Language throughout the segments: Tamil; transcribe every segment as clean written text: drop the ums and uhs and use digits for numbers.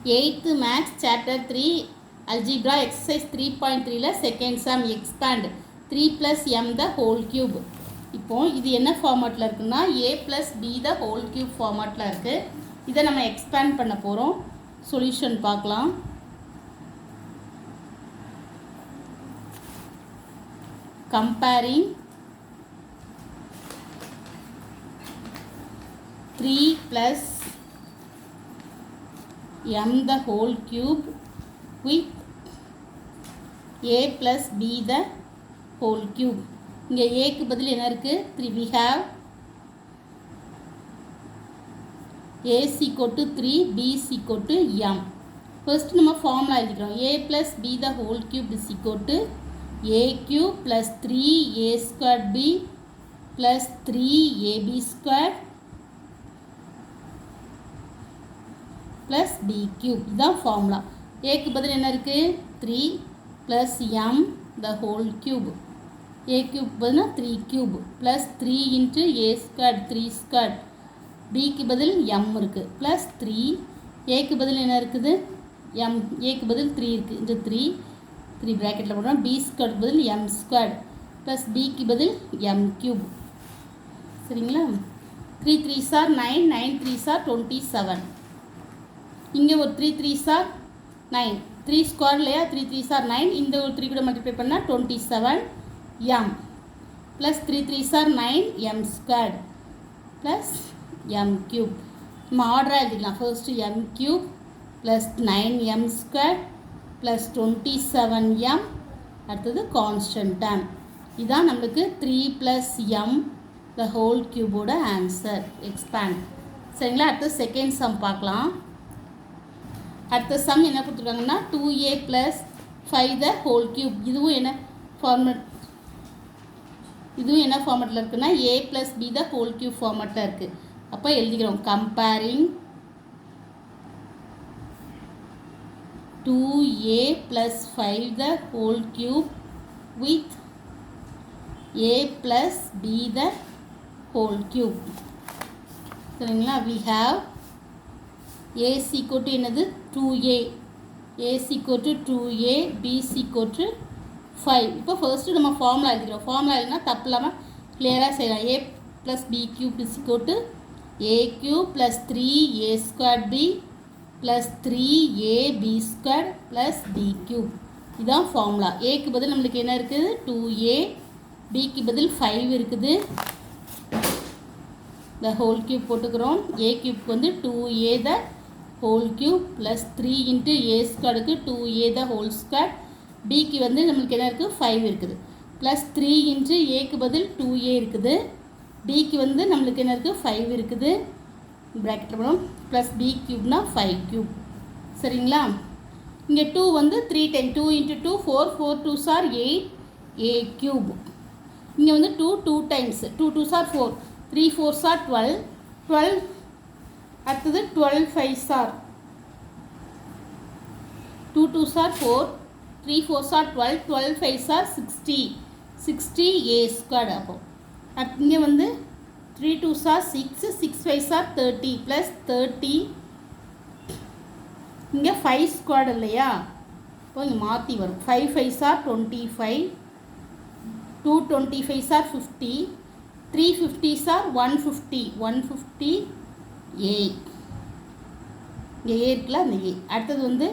8th Maths Chapter 3 Algebra Exercise 3.3 second sum expand 3 plus m the whole cube. இப்போ இது என்ன ஃபார்மேட்டில் இருக்குன்னா a plus b the whole cube ஃபார்மேட்டில் இருக்குது. இதை நம்ம எக்ஸ்பேண்ட் பண்ண போகிறோம். சொல்யூஷன் பார்க்கலாம். Comparing 3 plus m the whole cube with a plus b the whole cube. இங்கே ஏக்கு பதில் என்ன இருக்குது? 3. We have a is equal to 3, b is equal to m. First நம்ம ஃபார்முலா எழுதிக்கிறோம். a plus b the whole cube is equal to a cube plus 3a squared b plus 3ab squared plus b cube. இதுதான் ஃபார்முலா. ஏக்கு பதில் என்ன இருக்குது? 3 plus m the whole cube. a cube பதில்னா 3 cube plus 3 into a squared 3 squared. bக்கு பதில் m இருக்குது plus 3. ஏக்கு பதில் என்ன இருக்குது? m. ஏக்கு பதில் 3 இருக்குது. இந்த 3 ப்ராக்கெட்டில் போடுறோம். b squared பதில் m squared plus bக்கு பதில் m cube. சரிங்களா? 3 3s are 9, 9 3s are 27. இங்கே ஒரு 3 3s are 9, 3 ஸ்கொயர் இல்லையா? 3 3s are 9. இந்த ஒரு 3 கூட மல்டிப்ளை பண்ணால் 27 m plus 3 3s are 9 m squared plus m cube. நம்ம ஆர்டராக எழுதிக்கலாம். First m cube plus 9m squared plus 27m, அடுத்தது கான்ஸ்டன்ட் டேர்ம். இதுதான் நம்மளுக்கு 3 ப்ளஸ் m த ஹோல் கியூபோட ஆன்சர். எக்ஸ்பேண்ட். சரிங்களா? அடுத்து செகண்ட் சம் பார்க்கலாம். அடுத்த சம் என்ன கொடுத்துருக்காங்கன்னா 2a plus 5 the whole cube. இதுவும் என்ன ஃபார்மேட்டில் இருக்குன்னா a plus b the whole cube ஃபார்மேட்டில் இருக்குது. அப்போ எழுதிக்கிறோம். Comparing 2a plus 5 the whole cube with a plus b the whole cube. சரிங்களா? we have a is equal to என்னது? 2a. a is equal to 2a, b is equal to 5. இப்போ ஃபர்ஸ்ட்டு நம்ம ஃபார்முலா எழுதிக்கிறோம். ஃபார்முலா எழுதினா தப்பு இல்லாமல் கிளியராக செய்யலாம். a plus b cube is equal to a cube plus 3a square b plus 3ab square plus b cube. இதுதான் ஃபார்முலா. ஏக்கு பதில் நம்மளுக்கு என்ன இருக்குது? 2a. பிக்கு பதில் 5 இருக்குது. த ஹோல் கியூப் போட்டுக்கிறோம். a கியூப்க்கு வந்து 2a the whole cube plus 3 into a ஸ்கொயருக்கு 2a த ஹோல் ஸ்கொயர். பிக்கு வந்து நம்மளுக்கு என்ன இருக்குது? 5 இருக்குது. ப்ளஸ் 3 இன்ட்டு ஏக்கு பதில் 2a இருக்குது. பிக்கு வந்து நம்மளுக்கு என்ன இருக்குது? 5 இருக்குது. ப்ராக்கெட்டில் போடும். Plus b கியூப்னா 5 cube. சரிங்களா? இங்கே 2 வந்து 3 time. 2 into 2 4, 4 2s are 8 a cube. இங்கே வந்து 2 2 times. 2 2s are 4, 3 4s are 12, 12. அடுத்தது 12 5s are 2 2s are 4, 3 4s are 12, 12 5s are 60, 60 a squared. அப்போ இங்கே வந்து 3 2s are 6, 6 5s are 30 plus 30. இங்கே 5 ஸ்கொயர்டு இல்லையா? இப்போ இங்கே மாற்றி வரும். 5 5s are 25, 2 25s are 50, 3 50s are 150, 150 a. இங்கே a இருக்குல்ல, அந்த a. அடுத்தது வந்து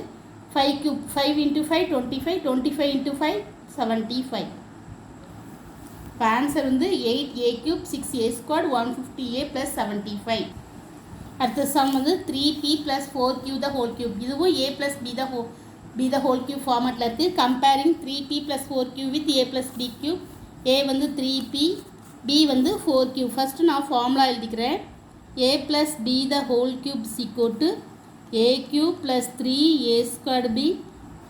5 கியூப். 5 into 5 25, 25 into 5 75. இப்போ ஆன்சர் வந்து 8a cube 6a squared 150a plus 75. அடுத்த சம் வந்து 3p ப்ளஸ் 4q த ஹோல் கியூப். இதுவும் a plus b the whole cube ஃபார்மேட்டில் இருக்குது. Comparing 3p plus 4q with a plus b cube. a வந்து 3p, b வந்து 4q. ஃபஸ்ட்டு நான் ஃபார்முலா எழுதிக்கிறேன். a plus b the whole cube is equal to a cube plus 3a squared b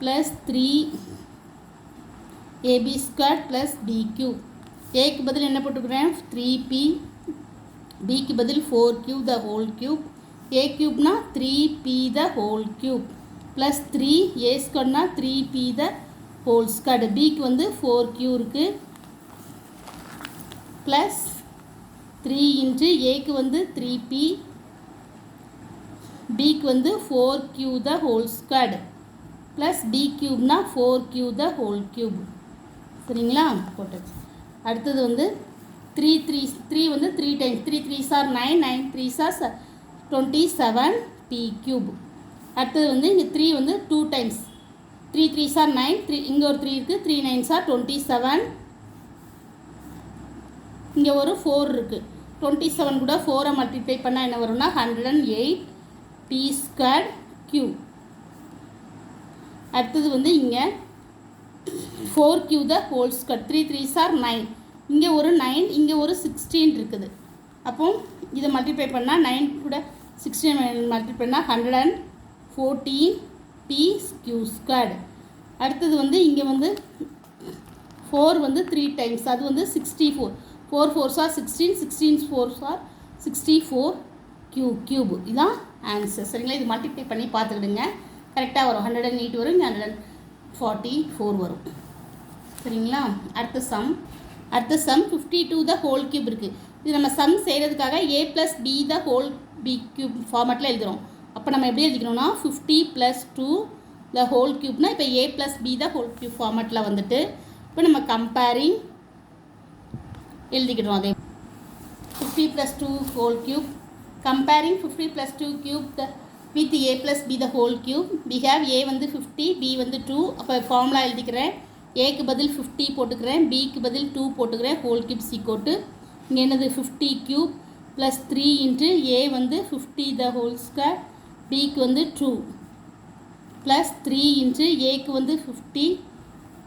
plus 3ab squared plus b cube. aக்கு பதில் என்ன போட்டுக்கிறேன்? 3p, bக்கு பதில் 4q the whole cube. a cubeனா 3p the whole cube plus 3a squaredனா 3p the whole squared. bக்கு வந்து 4q இருக்குது plus 3 இன்ட்டு ஏக்கு வந்து 3p பிக்கு வந்து 4q the whole squared plus b க்யூப்னா 4q the whole cube. சரிங்களா? போட்டாச்சு. அடுத்தது வந்து 3 வந்து 3 times 3 3s are 9 9 3s are 27 p cube. அடுத்தது வந்து இங்கே 3 வந்து 2 டைம்ஸ் 3 3s are 9 3 இங்கே ஒரு 3 இருக்குது 3 9s are 27. இங்கே ஒரு 4 இருக்குது 27 கூட 4 மல்டிப்ளை பண்ணால் என்ன வரும்னா 108 p squared q. அடுத்தது வந்து இங்கே 4q the whole square 3 3s are 9 இங்கே ஒரு 9 இங்கே ஒரு 16 இருக்குது. அப்போ இதை மல்டிப்ளை பண்ணால் 9 கூட 16 மல்டிப்ளை பண்ணால் 114 p q squared. அடுத்தது வந்து இங்கே வந்து 4 வந்து 3 டைம்ஸ் அது வந்து 64 4 4s are 16 16 4s are 64 q cube. இதுதான் ஆன்சர். சரிங்களா? இது மல்டிப்ளை பண்ணி பார்த்துக்கிடுங்க. கரெக்டாக வரும் 108 வரும் இங்கே 144 வரும். சரிங்களா? அடுத்த சம் 52 த ஹோல் கியூப் இருக்குது. இது நம்ம சம் செய்கிறதுக்காக a + b the whole b cube ஃபார்மேட்டில் எழுதுகிறோம். அப்போ நம்ம எப்படி எழுதிக்கணும்னா 50 + 2 த ஹோல் கியூப்னா இப்போ a + b the whole cube ஃபார்மேட்டில் வந்துட்டு இப்போ நம்ம கம்பேரிங் எழுதிக்கிட்டோம். அதே 50 + 2 whole cube comparing 50 + 2 cube the with a plus b the whole cube. We have a வந்து 50 b வந்து 2. அப்போ ஃபார்முலா எழுதிக்கிறேன். ஏக்கு பதில் 50 போட்டுக்கிறேன் பிக்கு பதில் 2 போட்டுக்கிறேன் ஹோல் கியூப் சீக்கோட்டு இங்கே என்னது 50 கியூப் ப்ளஸ் 3 இன்ட்டு ஏ வந்து 50 த ஹோல் ஸ்கொயர் பிக்கு வந்து 2 ப்ளஸ் 3 இன்ட்டு ஏக்கு வந்து 50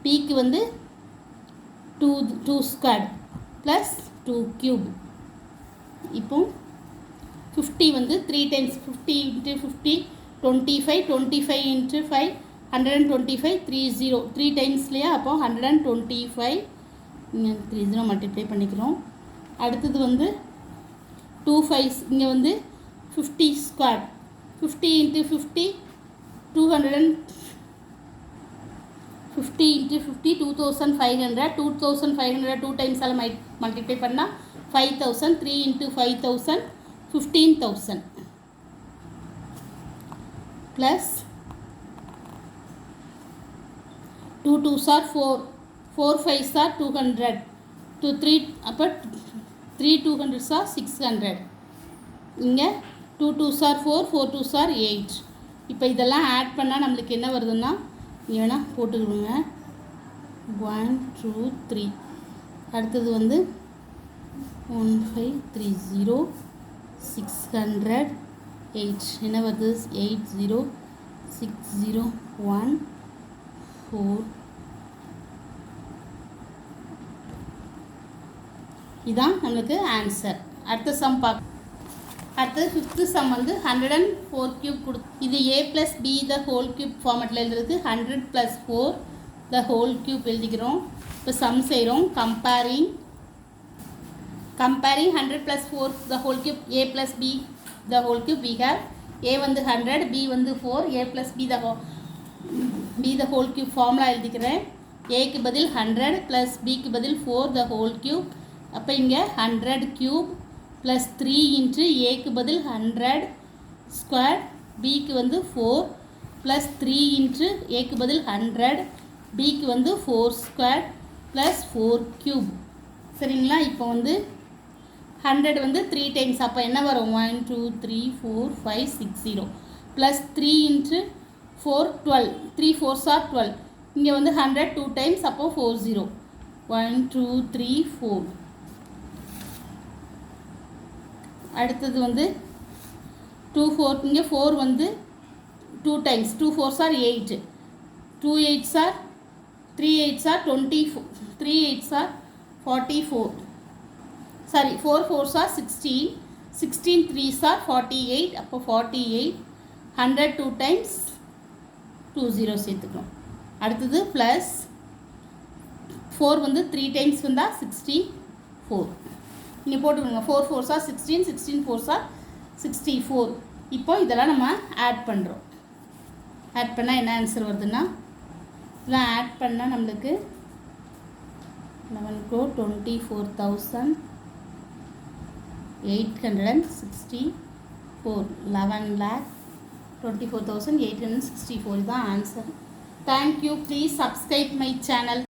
பிக்கு வந்து 2 ஸ்கொயர் ப்ளஸ் 2 கியூப். இப்போ 50 வந்து 3 டைம்ஸ் 50 இன்ட்டு 50 25 25 இன்ட்டு 5 125 30 3 டைம்ஸ் இல்லையா? அப்போ 125 இங்கே 30 மல்டிப்ளை பண்ணிக்கிறோம். அடுத்தது வந்து 2 5 இங்கே வந்து 50 ஸ்கொயர் 50 இன்ட்டு 50 250 இன்ட்டு 50 2500 2 டைம்ஸால் மல்டிப்ளை பண்ணால் 5000 3 into 5000 15,000 plus 2 2s are 4 4 5s are 200 2 3 அப்போ 3 200s are 600 இங்கே 2 2s are 4 4 2s are 8. இப்போ இதெல்லாம் ஆட் பண்ணால் நம்மளுக்கு என்ன வருதுன்னா இங்கே வேணால் போட்டுக்கிடுங்க 1 2 3 அடுத்தது வந்து 1530 608 என்ன வருது 80601 இதான் நம்மளுக்கு ஆன்சர். அடுத்த சம் பார்க்க அடுத்தது 5th சம் வந்து 104 கியூப் இது a + b the whole cube ஃபார்மேட்டில் எழுதுறது 100 + 4 த ஹோல் கியூப் எழுதிக்கிறோம். இப்போ சம் செய்கிறோம். Comparing 100 + 4 the whole cube a plus b the whole cube we have a வந்து 100 b வந்து 4 a plus b the whole cube formula எழுதிக்கிறேன். a க்கு பதில் 100 plus b க்கு பதில் 4 the whole cube. அப்போ இங்கே 100 cube plus 3 into a க்கு பதில் 100 square b க்கு வந்து 4 plus 3 into a க்கு பதில் 100 b க்கு வந்து 4 square plus 4 cube. சரிங்களா? இப்போ வந்து 100 வந்து 3 டைம்ஸ் அப்போ என்ன வரும் 1 2 3 4 5 6 0 ப்ளஸ் 3 இன்ட்டு 4 12 3 4s are 12 இங்கே வந்து 100 2 டைம்ஸ் அப்போ 4 0 1 2 3 4. அடுத்தது வந்து 2 4 இங்கே 4 வந்து 2 times 2 4s are 8 2 8s are 3 8s are 24 3 8s are 44 sorry 4 4s are 16 16 3s are 48 அப்போ 48 100 2 times 2 0 சேர்த்துக்கிறோம். அடுத்தது ப்ளஸ் 4 வந்து 3 டைம்ஸ் வந்தால் 64 இங்கே போட்டுக்கோங்க 4 4s are 16 16 4s are 64. இப்போ இதெல்லாம் நம்ம ஆட் பண்ணுறோம். ஆட் பண்ணால் என்ன ஆன்சர் வருதுன்னா இதெல்லாம் ஆட் பண்ணால் நம்மளுக்கு 11,24,864 11,24,864 24,864 is the answer. Thank you. Please subscribe my channel.